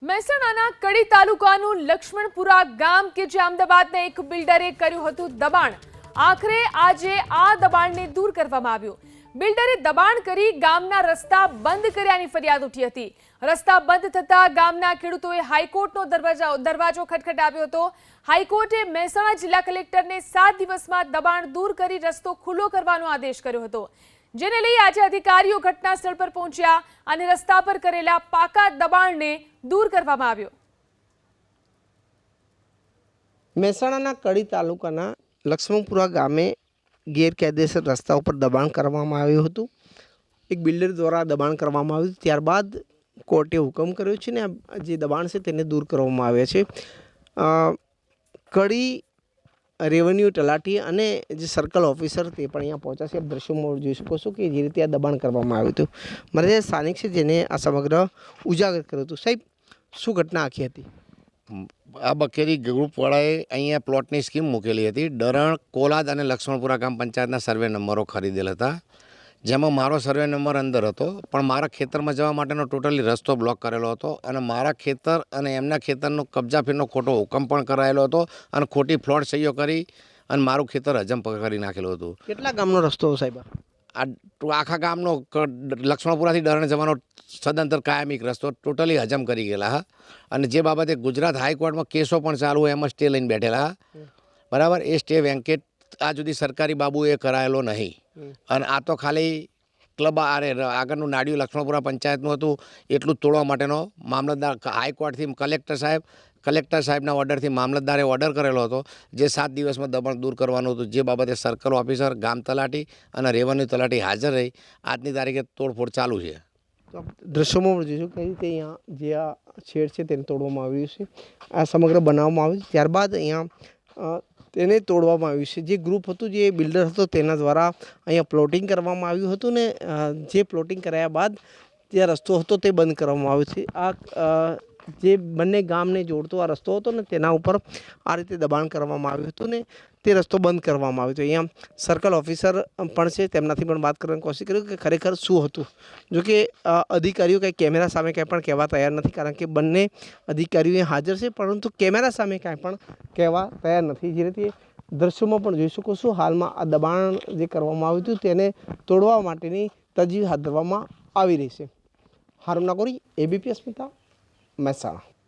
મહેસાણાના કડી તાલુકાનું લક્ષ્મણપુરા ગામ કે જે અમદાવાદના એક બિલ્ડરે કર્યું હતું દબાણ, આખરે આજે આ દબાણને દૂર કરવામાં આવ્યું। બિલ્ડરે દબાણ કરી ગામના રસ્તા બંધ કર્યાની ફરિયાદ ઉઠી હતી। રસ્તા બંધ થતા ગામના ખેડૂતોએ હાઈકોર્ટનો દરવાજો ખટખટાવ્યો હતો। હાઈકોર્ટે મહેસાણા જિલ્લા કલેક્ટરને 7 દિવસમાં દબાણ દૂર કરી રસ્તો ખુલ્લો કરવાનો આદેશ કર્યો હતો, જેને લઈ આજે અધિકારીઓ ઘટના સ્થળ પર પહોંચ્યા અને રસ્તા પર કરેલા પાકા દબાણને દૂર કરવામાં આવ્યો। મહેસાણાના કડી તાલુકાના લક્ષ્મણપુરા ગામે ગેરકાયદેસર રસ્તા ઉપર દબાણ કરવામાં આવ્યું હતું। એક બિલ્ડર દ્વારા દબાણ કરવામાં આવ્યું, ત્યારબાદ કોર્ટે હુકમ કર્યો છે ને જે દબાણ છે તેને દૂર કરવામાં આવ્યા છે। કડી રેવન્યુ તલાટી અને જે સર્કલ ઓફિસર તે પણ અહીંયા પહોંચ્યા છે। આપ દ્રશ્યોમાં જોઈ શકો છો કે જે રીતે આ દબાણ કરવામાં આવ્યું હતું। મારે જે સ્થાનિક છે જેને આ સમગ્ર ઉજાગર કર્યું હતું। સાહેબ, શું ઘટના આખી હતી? આ બખેરી ગ્રુપવાળાએ અહીંયા પ્લોટની સ્કીમ મૂકેલી હતી। ડરણ, કોલાદ અને લક્ષ્મણપુરા ગ્રામ પંચાયતના સર્વે નંબરો ખરીદેલા હતા, જેમાં મારો સર્વે નંબર અંદર હતો, પણ મારા ખેતરમાં જવા માટેનો ટોટલી રસ્તો બ્લોક કરેલો હતો અને મારા ખેતર અને એમના ખેતરનો કબજા ફેરનો ખોટો હુકમ પણ કરાયેલો હતો અને ખોટી ફ્લોટ સહીઓ કરી અને મારું ખેતર હજમ કરી નાખેલું હતું। કેટલા ગામનો રસ્તો સાહેબ? આ આખા ગામનો લક્ષ્મણપુરાથી ડરણે જવાનો સદંતર કાયમી રસ્તો ટોટલી હજમ કરી ગયેલા હા। અને જે બાબતે ગુજરાત હાઈકોર્ટમાં કેસો પણ ચાલુ હોય એમાં સ્ટે લઈને બેઠેલા, બરાબર। એ સ્ટે વેંકેટ આ સુધી સરકારી બાબુએ કરાયેલો નહીં અને આ તો ખાલી ક્લબ આગળનું નાડિયું લક્ષ્મણપુરા પંચાયતનું હતું એટલું જ તોડવા માટેનો મામલતદાર હાઈકોર્ટથી કલેક્ટર સાહેબના ઓર્ડરથી મામલતદારે ઓર્ડર કરેલો હતો, જે 7 દિવસમાં દબાણ દૂર કરવાનું હતું, જે બાબતે સર્કલ ઓફિસર, ગામ તલાટી અને રેવન્યુ તલાટી હાજર રહી આજની તારીખે તોડફોડ ચાલુ છે। દ્રશ્યોમાં જોઈશું કઈ રીતે અહીંયા જે આ છેડ છે તેને તોડવામાં આવ્યું છે, આ સમગ્ર બનાવવામાં આવ્યું છે, ત્યારબાદ અહીંયા તેને તોડવામાં આવ્યું છે। જે ગ્રુપ હતું, જે બિલ્ડર હતો તેના દ્વારા અહીંયા પ્લોટિંગ કરવામાં આવ્યું હતું ને જે પ્લોટિંગ કરાયા બાદ જે રસ્તો હતો તે બંધ કરવામાં આવ્યો છે। આ જે બંને ગામને જોડતો આ રસ્તો હતો ને તેના ઉપર આ રીતે દબાણ કરવામાં આવ્યું હતું ને તે રસ્તો બંધ કરવામાં આવ્યો હતો। અહીંયા સર્કલ ઓફિસર પણ છે, તેમનાથી પણ વાત કરવાની કોશિશ કરી કે ખરેખર શું હતું। જોકે અધિકારીઓ કંઈ કેમેરા સામે કંઈ પણ કહેવા તૈયાર નથી, કારણ કે બંને અધિકારીઓ હાજર છે, પરંતુ કેમેરા સામે કાંઈ પણ કહેવા તૈયાર નથી। જે રીતે દ્રશ્યોમાં પણ જોઈ શકો છો, હાલમાં આ દબાણ જે કરવામાં આવ્યું હતું તેને તોડવા માટેની તજવીજ હાથ ધરવામાં આવી રહી છે। હારૂન નાગોરી, એબીપી અસ્મિતા, મહેસાણા।